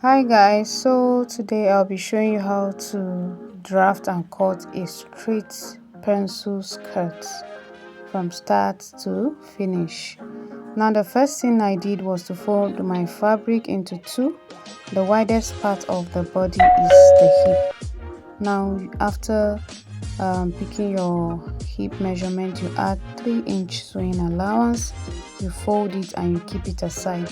Hi guys, so today I'll be showing you how to draft and cut a straight pencil skirt from start to finish. Now the first thing I did was to fold my fabric into two. The widest part of the body is the hip. Now after picking your hip measurement, you add 3-inch sewing allowance, you fold it and you keep it aside.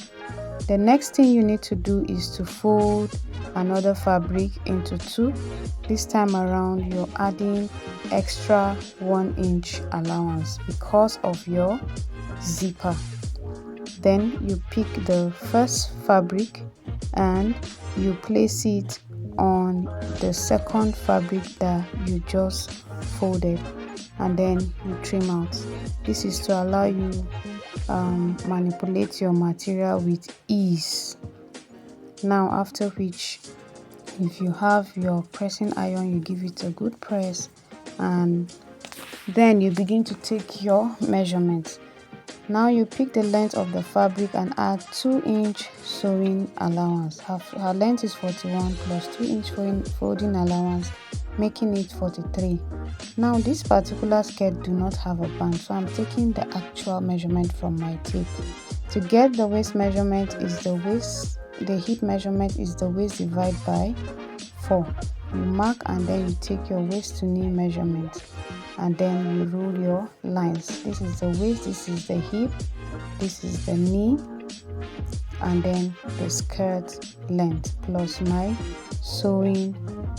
The next thing you need to do is to fold another fabric into two. This time around you're adding extra 1-inch allowance because of your zipper. Then you pick the first fabric and you place it on the second fabric that you just folded, and then you trim out. This is to allow you manipulate your material with ease. Now after which, if you have your pressing iron, you give it a good press and then you begin to take your measurements. Now you pick the length of the fabric and add 2-inch sewing allowance. Her length is 41 plus 2-inch folding allowance, making it 43. Now this particular skirt do not have a band, so I'm taking the actual measurement from my tape. To get the waist measurement is the hip measurement is the waist divided by 4. You mark and then you take your waist to knee measurement and then you rule your lines. This is the waist, this is the hip, this is the knee, and then the skirt length plus my sewing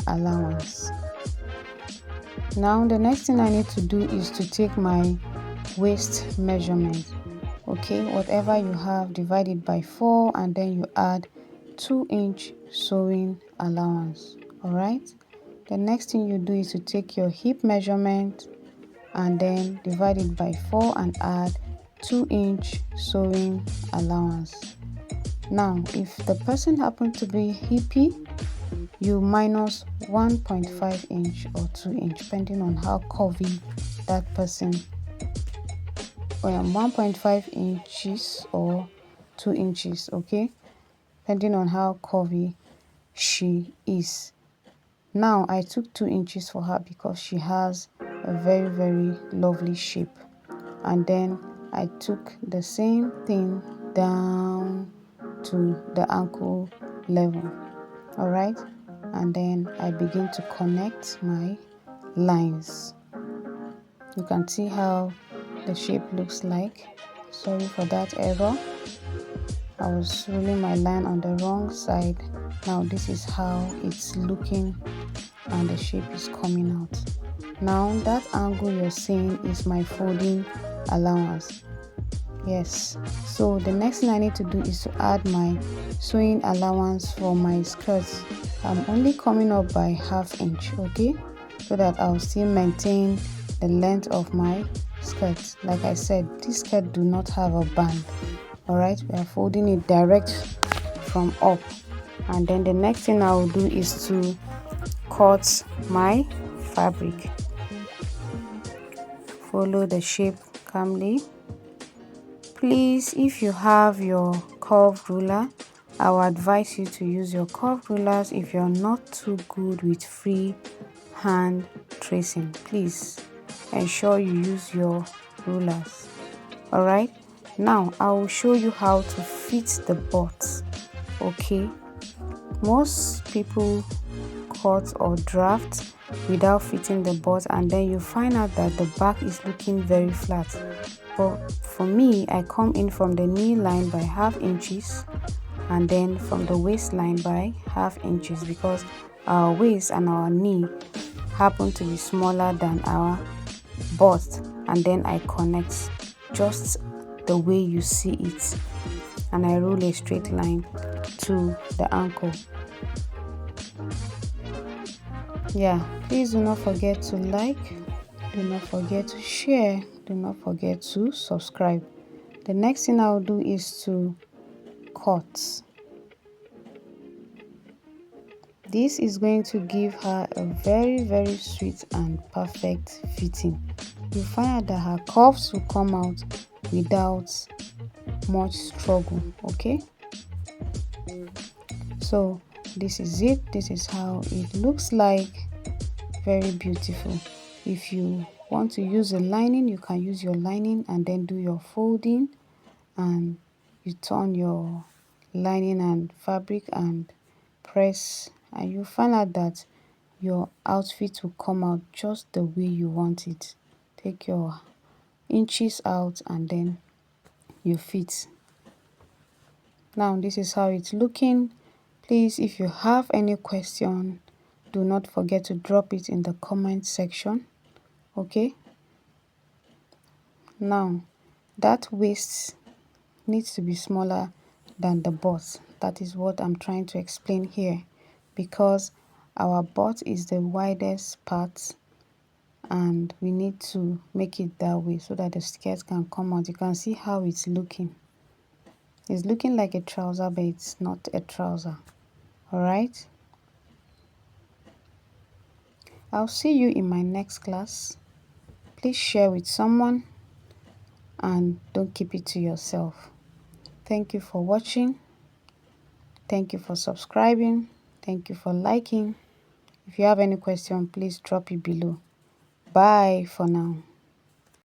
allowance. Now the next thing I need to do is to take my waist measurement. Okay, whatever you have, divide it by 4 and then you add 2-inch sewing allowance. All right, the next thing you do is to take your hip measurement and then divide it by 4 and add 2-inch sewing allowance. Now if the person happens to be hippie, you minus 1.5 inch or 2 inch depending on how curvy that person, 1.5 inches or 2 inches, okay, depending on how curvy she is. Now I took 2 inches for her because she has a very lovely shape, and then I took the same thing down to the ankle level. All right, and then I begin to connect my lines. You can see how the shape looks like. Sorry for that error, I was ruling my line on the wrong side. Now this is how it's looking and the shape is coming out. Now that angle you're seeing is my folding allowance. Yes, so the next thing I need to do is to add my sewing allowance for my skirts. I'm only coming up by 1/2 inch, okay, so that I'll still maintain the length of my skirt. Like I said, this skirt do not have a band. All right, we are folding it direct from up, and then the next thing I will do is to cut my fabric. Follow the shape calmly. Please, if you have your curved ruler, I will advise you to use your curved rulers. If you're not too good with free hand tracing, please ensure you use your rulers. All right, now I will show you how to fit the butt. Okay, most people cut or draft without fitting the butt, and then you find out that the back is looking very flat. But for me, I come in from the knee line by 1/2 inches and then from the waistline by 1/2 inches because our waist and our knee happen to be smaller than our bust, and then I connect just the way you see it and I roll a straight line to the ankle. Yeah, please do not forget to like, do not forget to share, do not forget to subscribe. The next thing I'll do is to cut. This is going to give her a very sweet and perfect fitting. You find out that her curves will come out without much struggle. Okay, So this is it. This is how it looks like. Very beautiful. If you want to use a lining, you can use your lining and then do your folding, and you turn your lining and fabric and press, and you find out that your outfit will come out just the way you want it. Take your inches out and then you fit. Now this is how it's looking. Please, if you have any question, do not forget to drop it in the comment section. Okay, now that waist needs to be smaller than the butt. That is what I'm trying to explain here, because our butt is the widest part and we need to make it that way so that the skirt can come out. You can see how it's looking. It's looking like a trouser, but it's not a trouser. All right, I'll see you in my next class. Please share with someone and don't keep it to yourself. Thank you for watching. Thank you for subscribing. Thank you for liking. If you have any question, please drop it below. Bye for now.